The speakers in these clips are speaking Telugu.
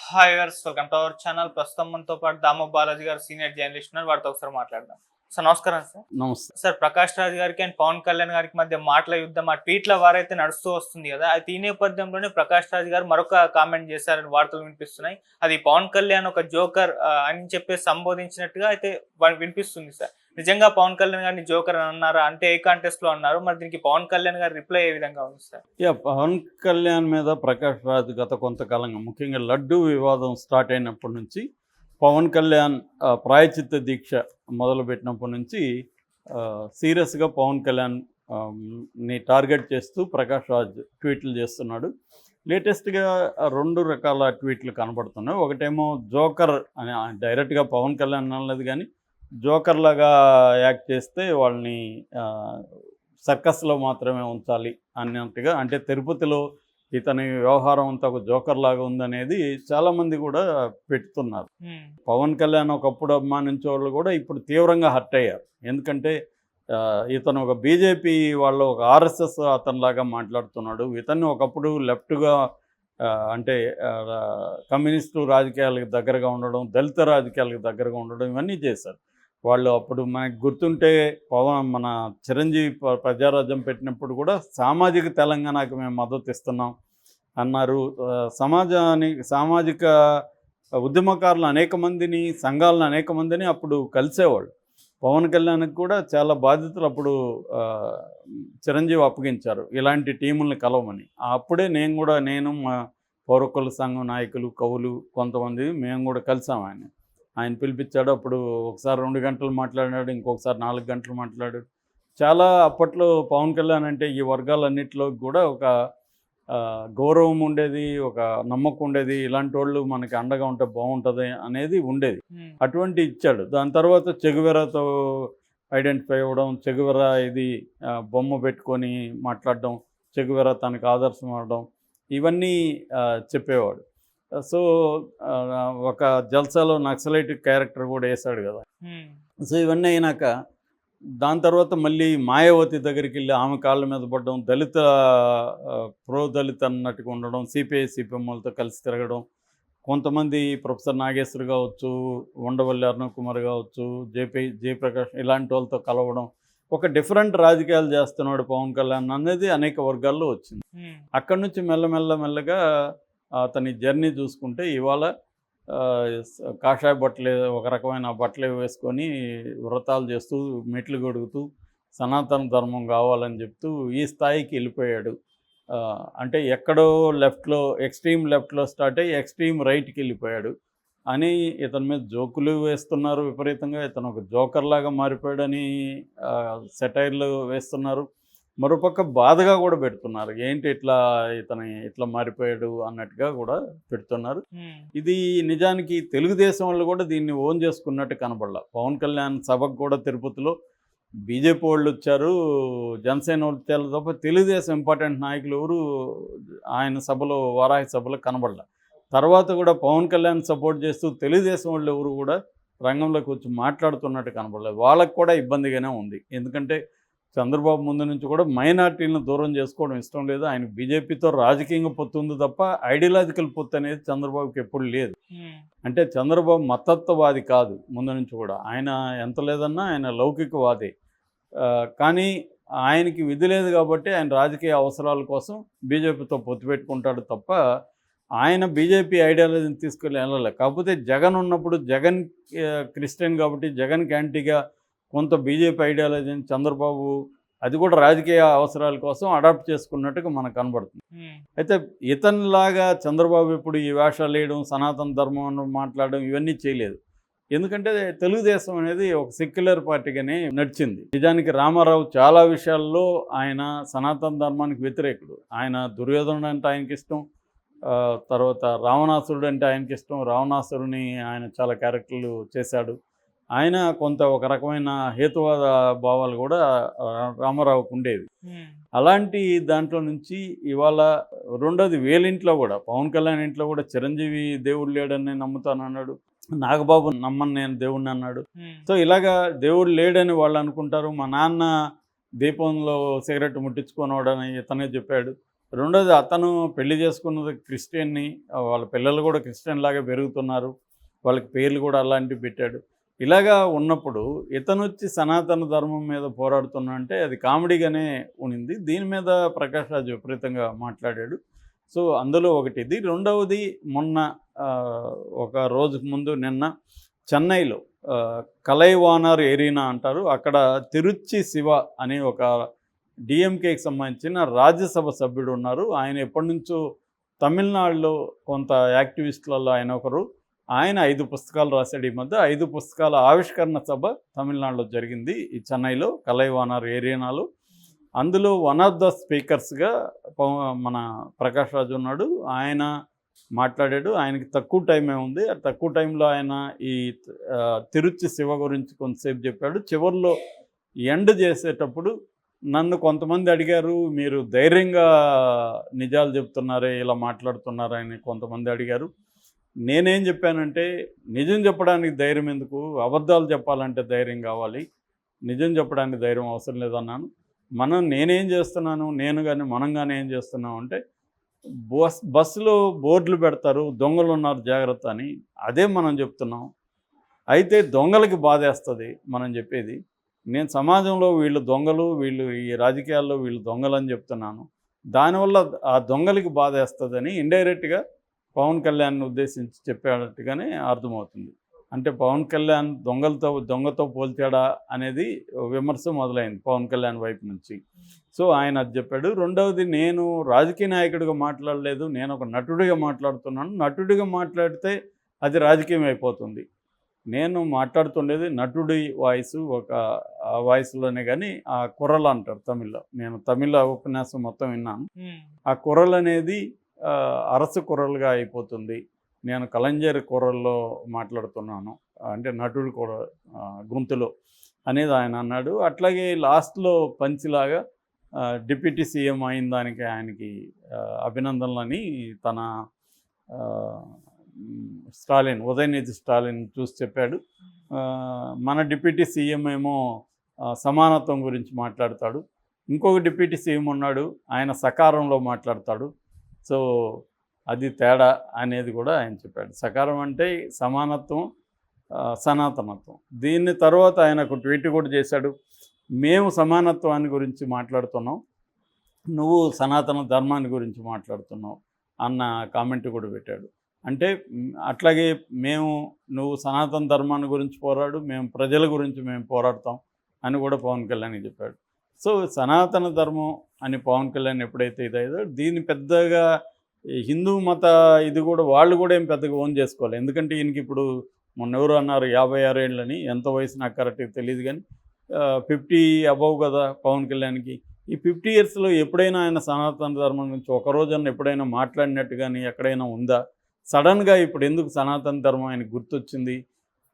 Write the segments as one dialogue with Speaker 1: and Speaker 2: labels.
Speaker 1: Hi viewers, welcome to our channel. ప్రస్తుతం మనతో పాటు దామో బాలాజీ గారు సీనియర్ జర్నలిస్ట్ ఉన్నారు. వారితో ఒకసారి మాట్లాడదాం. సార్ నమస్కారం సార్.
Speaker 2: నమస్తే.
Speaker 1: సార్, ప్రకాష్ రాజ్ గారికి అండ్ పవన్ కళ్యాణ్ గారికి మధ్య మాటల యుద్ధం ఆ ట్వీట్ల వారైతే నడుస్తూ వస్తుంది కదా. అయితే ఈ నేపథ్యంలోనే ప్రకాష్ రాజ్ గారు మరొక కామెంట్ చేశారని వార్తలు వినిపిస్తున్నాయి. అది పవన్ కళ్యాణ్ ఒక జోకర్ అని చెప్పి సంబోధించినట్టుగా అయితే వినిపిస్తుంది సార్. నిజంగా పవన్ కళ్యాణ్ గారిని జోకర్ అని అన్నారా? అంటే ఏ కాంటెస్ట్ లో అన్నారు? మరి దీనికి పవన్ కళ్యాణ్ గారి రిప్లై ఏ విధంగా ఉంది సార్?
Speaker 2: పవన్ కళ్యాణ్ మీద ప్రకాష్ రాజ్ గత కొంతకాలంగా ముఖ్యంగా లడ్డూ వివాదం స్టార్ట్ అయినప్పటి నుంచి పవన్ కళ్యాణ్ ప్రాయచిత్త దీక్ష మొదలుపెట్టినప్పటి నుంచి సీరియస్గా పవన్ కళ్యాణ్ ని టార్గెట్ చేస్తూ ప్రకాష్ రాజ్ ట్వీట్లు చేస్తున్నాడు. లేటెస్ట్గా రెండు రకాల ట్వీట్లు కనబడుతున్నాయి. ఒకటేమో జోకర్ అని డైరెక్ట్గా పవన్ కళ్యాణ్ అనలేదు, కానీ జోకర్ లాగా యాక్ట్ చేస్తే వాళ్ళని సర్కస్లో మాత్రమే ఉంచాలి అన్నట్టుగా, అంటే తిరుపతిలో ఇతని వ్యవహారం అంతా ఒక జోకర్ లాగా ఉందనేది చాలామంది కూడా పెడుతున్నారు. పవన్ కళ్యాణ్ ఒకప్పుడు అభిమానించే వాళ్ళు కూడా ఇప్పుడు తీవ్రంగా హర్ట్ అయ్యారు. ఎందుకంటే ఇతను ఒక బీజేపీ వాళ్ళు ఒక ఆర్ఎస్ఎస్ అతనిలాగా మాట్లాడుతున్నాడు. ఇతన్ని ఒకప్పుడు లెఫ్ట్గా అంటే కమ్యూనిస్టు రాజకీయాలకు దగ్గరగా ఉండడం, దళిత రాజకీయాలకు దగ్గరగా ఉండడం, ఇవన్నీ చేశారు వాళ్ళు. అప్పుడు మనకు గుర్తుంటే మన చిరంజీవి ప్రజారాజ్యం పెట్టినప్పుడు కూడా సామాజిక తెలంగాణకు మేము మద్దతు ఇస్తున్నాం అన్నారు. సామాజిక ఉద్యమకారులు అనేక మందిని, సంఘాలను అనేక మందిని అప్పుడు కలిసేవాళ్ళు. పవన్ కళ్యాణ్కి కూడా చాలా బాధ్యతలు అప్పుడు చిరంజీవి అప్పగించారు, ఇలాంటి టీముల్ని కలవమని. అప్పుడే నేను మా పౌరకుల సంఘం నాయకులు, కవులు కొంతమంది మేము కూడా కలిసాం. ఆయన పిలిపించాడు. అప్పుడు ఒకసారి 2 గంటలు మాట్లాడాడు, ఇంకొకసారి 4 గంటలు మాట్లాడాడు. చాలా అప్పట్లో పవన్ కళ్యాణ్ అంటే ఈ వర్గాలన్నింటిలో కూడా ఒక గౌరవం ఉండేది, ఒక నమ్మకం ఉండేది. ఇలాంటి వాళ్ళు మనకి అండగా ఉంటే బాగుంటుంది అనేది ఉండేది. అటువంటి ఇచ్చాడు. దాని తర్వాత చెగువెరాతో ఐడెంటిఫై అవ్వడం, చెగువెరా ఇది బొమ్మ పెట్టుకొని మాట్లాడడం, చెగువెరా తనకు ఆదర్శం అవడం, ఇవన్నీ చెప్పేవాడు. సో ఒక జల్సాలో నక్సలైట్ క్యారెక్టర్ కూడా వేశాడు కదా. సో ఇవన్నీ అయినాక దాని తర్వాత మళ్ళీ మాయావతి దగ్గరికి వెళ్ళి ఆమె కాళ్ళ మీద పడడం, దళిత ప్రో దళిత అన్నట్టుగా ఉండడం, సిపిఐ సిపిఎంలతో కలిసి తిరగడం, కొంతమంది ప్రొఫెసర్ నాగేశ్వర్ కావచ్చు, ఉండవల్లి అరుణ్ కుమార్ కావచ్చు, జయప్రకాష్ ఇలాంటి వాళ్ళతో కలవడం, ఒక డిఫరెంట్ రాజకీయాలు చేస్తున్నాడు పవన్ కళ్యాణ్ అనేది అనేక వర్గాల్లో వచ్చింది. అక్కడి నుంచి మెల్లగా అతని జర్నీ చూసుకుంటే ఇవాళ కాషాయ బట్టలు, ఒక రకమైన బట్టలు వేసుకొని వ్రతాలు చేస్తూ, మెట్లు గొడుగుతూ సనాతన ధర్మం కావాలని చెప్తూ ఈ స్థాయికి వెళ్ళిపోయాడు. అంటే ఎక్కడో లెఫ్ట్లో, ఎక్స్ట్రీమ్ లెఫ్ట్లో స్టార్ట్ అయ్యి ఎక్స్ట్రీమ్ రైట్కి వెళ్ళిపోయాడు అని ఇతని మీద జోకులు వేస్తున్నారు విపరీతంగా. ఇతను ఒక జోకర్ లాగా మారిపోయాడని సెటైర్లు వేస్తున్నారు. మరోపక్క బాధగా కూడా పెడుతున్నారు, ఏంటి ఇట్లా మారిపోయాడు అన్నట్టుగా కూడా పెడుతున్నారు. ఇది నిజానికి తెలుగుదేశం వాళ్ళు కూడా దీన్ని ఓన్ చేసుకున్నట్టు కనపడలా. పవన్ కళ్యాణ్ సభకు కూడా తిరుపతిలో బీజేపీ వాళ్ళు వచ్చారు, జనసేన వాళ్ళు వచ్చారు తప్ప తెలుగుదేశం ఇంపార్టెంట్ నాయకులు ఎవరు ఆయన సభలో, వారాహి సభలో కనబడలా. తర్వాత కూడా పవన్ కళ్యాణ్ సపోర్ట్ చేస్తూ తెలుగుదేశం వాళ్ళు ఎవరు కూడా రంగంలోకి వచ్చి మాట్లాడుతున్నట్టు కనబడలేదు. వాళ్ళకు కూడా ఇబ్బందిగానే ఉంది. ఎందుకంటే చంద్రబాబు ముందు నుంచి కూడా మైనార్టీలను దూరం చేసుకోవడం ఇష్టం లేదు. ఆయన బీజేపీతో రాజకీయంగా పొత్తు ఉంది తప్ప ఐడియాలజికల్ పొత్తు అనేది చంద్రబాబుకి ఎప్పుడు లేదు. అంటే చంద్రబాబు మతత్వవాది కాదు ముందు నుంచి కూడా. ఆయన ఎంత లేదన్నా ఆయన లౌకికవాది. కానీ ఆయనకి విధి లేదు కాబట్టి ఆయన రాజకీయ అవసరాల కోసం బీజేపీతో పొత్తు పెట్టుకుంటాడు తప్ప ఆయన బీజేపీ ఐడియాలజీని తీసుకెళ్ళి వెళ్ళలే. కాకపోతే జగన్ ఉన్నప్పుడు జగన్ క్రిస్టియన్ కాబట్టి జగన్కి యాంటీగా కొంత బీజేపీ ఐడియాలజీని చంద్రబాబు అది కూడా రాజకీయ అవసరాల కోసం అడాప్ట్ చేసుకున్నట్టుగా మనకు కనబడుతుంది. అయితే ఇతనిలాగా చంద్రబాబు ఇప్పుడు ఈ వేషాలు వేయడం, సనాతన ధర్మం మాట్లాడడం ఇవన్నీ చేయలేదు. ఎందుకంటే తెలుగుదేశం అనేది ఒక సెక్యులర్ పార్టీగానే నడిచింది. నిజానికి రామారావు చాలా విషయాల్లో ఆయన సనాతన ధర్మానికి వ్యతిరేకుడు. ఆయన దుర్యోధనుడు అంటే ఆయనకి ఇష్టం, తర్వాత రావణాసురుడు అంటే ఆయనకి ఇష్టం. రావణాసురుని ఆయన చాలా క్యారెక్టర్లు చేశాడు. ఆయన కొంత ఒక రకమైన హేతువాద భావాలు కూడా రామారావుకు ఉండేవి. అలాంటి దాంట్లో నుంచి ఇవాళ రెండోది వీళ్ళింట్లో కూడా, పవన్ కళ్యాణ్ ఇంట్లో కూడా చిరంజీవి దేవుడు లేడని నేను నమ్ముతానన్నాడు, నాగబాబు నమ్మని నేను దేవుడిని అన్నాడు. సో ఇలాగా దేవుడు లేడని వాళ్ళు అనుకుంటారు. మా నాన్న దీపంలో సిగరెట్ ముట్టించుకున్నాడని ఇతనే చెప్పాడు. రెండోది అతను పెళ్లి చేసుకున్నది క్రిస్టియన్ని, వాళ్ళ పిల్లలు కూడా క్రిస్టియన్ లాగా పెరుగుతున్నారు, వాళ్ళకి పేర్లు కూడా అలాంటివి పెట్టాడు. ఇలాగా ఉన్నప్పుడు ఇతను వచ్చి సనాతన ధర్మం మీద పోరాడుతున్నా అంటే అది కామెడీగానే ఉనింది. దీని మీద ప్రకాష్ రాజ్ విపరీతంగా మాట్లాడాడు. సో అందులో ఒకటి ఇది. రెండవది మొన్న ఒక రోజుకు ముందు నిన్న చెన్నైలో కలైవానర్ ఏరీనా అంటారు, అక్కడ తిరుచి శివ అనే ఒక డిఎంకేకి సంబంధించిన రాజ్యసభ సభ్యుడు ఉన్నారు. ఆయన ఎప్పటి నుంచో తమిళనాడులో కొంత యాక్టివిస్టులలో ఆయన ఒకరు. ఆయన 5 పుస్తకాలు రాశాడు. ఈ మధ్య 5 పుస్తకాల ఆవిష్కరణ సభ తమిళనాడులో జరిగింది, ఈ చెన్నైలో కలైవానర్ ఏరియానాలో. అందులో వన్ ఆఫ్ ద స్పీకర్స్గా మన ప్రకాష్ రాజ్ ఉన్నాడు. ఆయన మాట్లాడాడు. ఆయనకి తక్కువ టైమే ఉంది. ఆ తక్కువ టైంలో ఆయన ఈ తిరుచి శివ గురించి కొంతసేపు చెప్పాడు. చివరిలో ఎండ్ చేసేటప్పుడు నన్ను కొంతమంది అడిగారు, మీరు ధైర్యంగా నిజాలు చెప్తున్నారే, ఇలా మాట్లాడుతున్నారా అని కొంతమంది అడిగారు. నేనేం చెప్పానంటే, నిజం చెప్పడానికి ధైర్యం ఎందుకు, అబద్ధాలు చెప్పాలంటే ధైర్యం కావాలి, నిజం చెప్పడానికి ధైర్యం అవసరం లేదన్నాను. నేనేం చేస్తున్నాను, నేను కానీ మనం కానీ ఏం చేస్తున్నాం అంటే, బస్సులో బోర్డులు పెడతారు, దొంగలు ఉన్నారు జాగ్రత్త అని, అదే మనం చెప్తున్నాం. అయితే దొంగలకి బాధేస్తుంది మనం చెప్పేది. నేను సమాజంలో వీళ్ళు దొంగలు, వీళ్ళు ఈ రాజకీయాల్లో వీళ్ళు దొంగలు అని చెప్తున్నాను. దానివల్ల ఆ దొంగలకి బాధేస్తుందని ఇండైరెక్ట్గా పవన్ కళ్యాణ్ని ఉద్దేశించి చెప్పేటట్టుగానే అర్థమవుతుంది. అంటే పవన్ కళ్యాణ్ దొంగతో పోల్చాడా అనేది విమర్శ మొదలైంది పవన్ కళ్యాణ్ వైపు నుంచి. సో ఆయన అది చెప్పాడు. రెండవది, నేను రాజకీయ నాయకుడిగా మాట్లాడలేదు, నేను ఒక నటుడిగా మాట్లాడుతున్నాను. నటుడిగా మాట్లాడితే అది రాజకీయం అయిపోతుంది. నేను మాట్లాడుతుండేది నటుడి వాయిస్, ఒక ఆ వాయిస్లోనే. కానీ ఆ కుర్రలు అంటారు తమిళ్లో, నేను తమిళ ఉపన్యాసం మొత్తం విన్నాను. ఆ కుర్రలు అనేది అరసు కుర్రలుగా అయిపోతుంది. నేను కలంజర్ కుర్రల్లో మాట్లాడుతున్నాను, అంటే నటుడు కూడా గొంతులో అనేది ఆయన అన్నాడు. అట్లాగే లాస్ట్లో పంచిలాగా డిప్యూటీ సీఎం అయిన దానికి ఆయనకి అభినందనలని తన ఉదయనిధి స్టాలిన్ చూసి చెప్పాడు. మన డిప్యూటీ సీఎం ఏమో సమానత్వం గురించి మాట్లాడతాడు, ఇంకొక డిప్యూటీ సీఎం ఉన్నాడు ఆయన సకారంలో మాట్లాడతాడు. సో అది తేడా అనేది కూడా ఆయన చెప్పాడు. సకారం అంటే సమానత్వం, సనాతనత్వం. దీన్ని తర్వాత ఆయన ఒక ట్వీట్ కూడా చేశాడు, మేము సమానత్వాన్ని గురించి మాట్లాడుతున్నాం, నువ్వు సనాతన ధర్మాన్ని గురించి మాట్లాడుతున్నావు అన్న కామెంట్ కూడా పెట్టాడు. అంటే అట్లాగే నువ్వు సనాతన ధర్మాన్ని గురించి పోరాడు, మేము ప్రజల గురించి మేము పోరాడతాం అని కూడా పవన్ కళ్యాణ్ చెప్పాడు. సో సనాతన ధర్మం అని పవన్ కళ్యాణ్ ఎప్పుడైతే ఇదైదో, దీన్ని పెద్దగా హిందూ మత ఇది కూడా వాళ్ళు కూడా ఏం పెద్దగా ఓన్ చేసుకోవాలి. ఎందుకంటే ఈయనకి ఇప్పుడు మొన్న ఎవరు అన్నారు 56 ఏళ్ళని, ఎంత వయసు నాకు కరెక్ట్గా తెలియదు కానీ 50 అబవ్ కదా పవన్ కళ్యాణ్కి. ఈ 50 ఇయర్స్లో ఎప్పుడైనా ఆయన సనాతన ధర్మం గురించి ఒకరోజన్నా ఎప్పుడైనా మాట్లాడినట్టు కానీ ఎక్కడైనా ఉందా? సడన్గా ఇప్పుడు ఎందుకు సనాతన ధర్మం ఆయనకు గుర్తొచ్చింది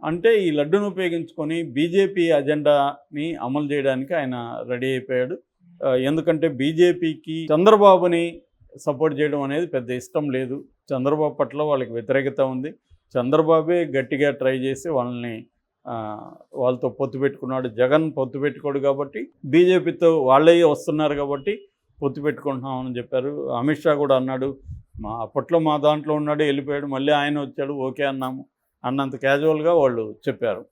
Speaker 2: అంటే, ఈ లడ్డును ఉపయోగించుకొని బీజేపీ అజెండాని అమలు చేయడానికి ఆయన రెడీ అయిపోయాడు. ఎందుకంటే బీజేపీకి చంద్రబాబుని సపోర్ట్ చేయడం అనేది పెద్ద ఇష్టం లేదు. చంద్రబాబు పట్ల వాళ్ళకి వ్యతిరేకత ఉంది. చంద్రబాబే గట్టిగా ట్రై చేసి వాళ్ళతో పొత్తు పెట్టుకున్నాడు. జగన్ పొత్తు పెట్టుకోడు కాబట్టి, బీజేపీతో వాళ్ళే వస్తున్నారు కాబట్టి పొత్తు పెట్టుకుంటున్నామని చెప్పారు. అమిత్ షా కూడా అన్నాడు, అప్పట్లో మా దాంట్లో ఉన్నాడు, వెళ్ళిపోయాడు, మళ్ళీ ఆయన వచ్చాడు, ఓకే అన్నాము అన్నంత క్యాజువల్గా వాళ్ళు చెప్పారు.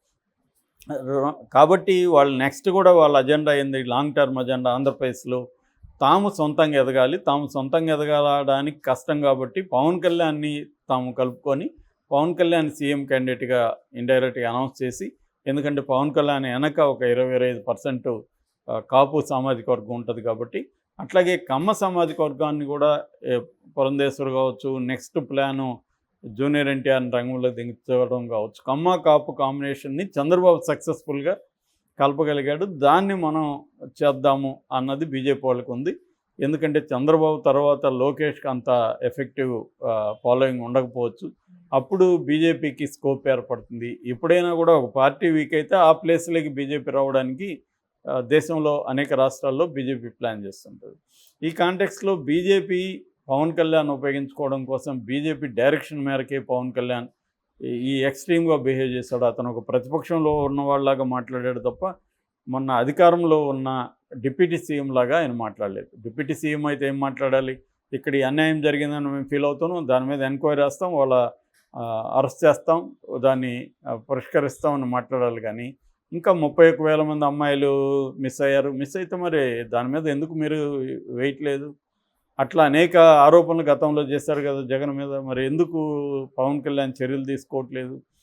Speaker 2: కాబట్టి వాళ్ళు నెక్స్ట్ కూడా వాళ్ళ అజెండా ఏంది, లాంగ్ టర్మ్ అజెండా ఆంధ్రప్రదేశ్లో తాము సొంతంగా ఎదగాలి. తాము సొంతంగా ఎదగడానికి కష్టం కాబట్టి పవన్ కళ్యాణ్ని తాము కలుపుకొని పవన్ కళ్యాణ్ సీఎం క్యాండిడేట్గా ఇండైరెక్ట్గా అనౌన్స్ చేసి, ఎందుకంటే పవన్ కళ్యాణ్ వెనక ఒక 20-25% కాపు సామాజిక వర్గం ఉంటుంది కాబట్టి, అట్లాగే కమ్మ సామాజిక వర్గాన్ని కూడా పురంధేశ్వర్ కావచ్చు, నెక్స్ట్ ప్లాను జూనియర్ ఎన్టీఆర్ని రంగంలో దించడం కావచ్చు, కమ్మ కాపు కాంబినేషన్ని చంద్రబాబు సక్సెస్ఫుల్గా కలపగలిగాడు. దాన్ని మనం చేద్దాము అన్నది బీజేపీ వాళ్ళకు ఉంది. ఎందుకంటే చంద్రబాబు తర్వాత లోకేష్కి అంత ఎఫెక్టివ్ ఫాలోయింగ్ ఉండకపోవచ్చు. అప్పుడు బీజేపీకి స్కోప్ ఏర్పడుతుంది. ఎప్పుడైనా కూడా ఒక పార్టీ వీక్ అయితే ఆ ప్లేస్లోకి బీజేపీ రావడానికి దేశంలో అనేక రాష్ట్రాల్లో బీజేపీ ప్లాన్ చేస్తుంటుంది. ఈ కాంటెక్స్లో బీజేపీ పవన్ కళ్యాణ్ ఉపయోగించుకోవడం కోసం బీజేపీ డైరెక్షన్ మేరకే పవన్ కళ్యాణ్ ఈ ఎక్స్ట్రీమ్గా బిహేవ్ చేశాడు. అతను ఒక ప్రతిపక్షంలో ఉన్నవాళ్ళలాగా మాట్లాడాడు తప్ప మొన్న అధికారంలో ఉన్న డిప్యూటీ సీఎం లాగా ఆయన మాట్లాడలేదు. డిప్యూటీ సీఎం అయితే ఏం మాట్లాడాలి, ఇక్కడ ఈ అన్యాయం జరిగిందని మేము ఫీల్ అవుతున్నాం, దాని మీద ఎంక్వైరీ చేస్తాం, వాళ్ళ అరెస్ట్ చేస్తాం, దాన్ని పరిష్కరిస్తామని మాట్లాడాలి. కానీ ఇంకా 31,000 మంది అమ్మాయిలు మిస్ అయ్యారు, మిస్ అయితే మరి దాని మీద ఎందుకు మీరు వేయట్లేదు? అట్లా అనేక ఆరోపణలు గతంలో చేశారు కదా జగన్ మీద, మరి ఎందుకు పవన్ కళ్యాణ్ చర్యలు తీసుకోవట్లేదు?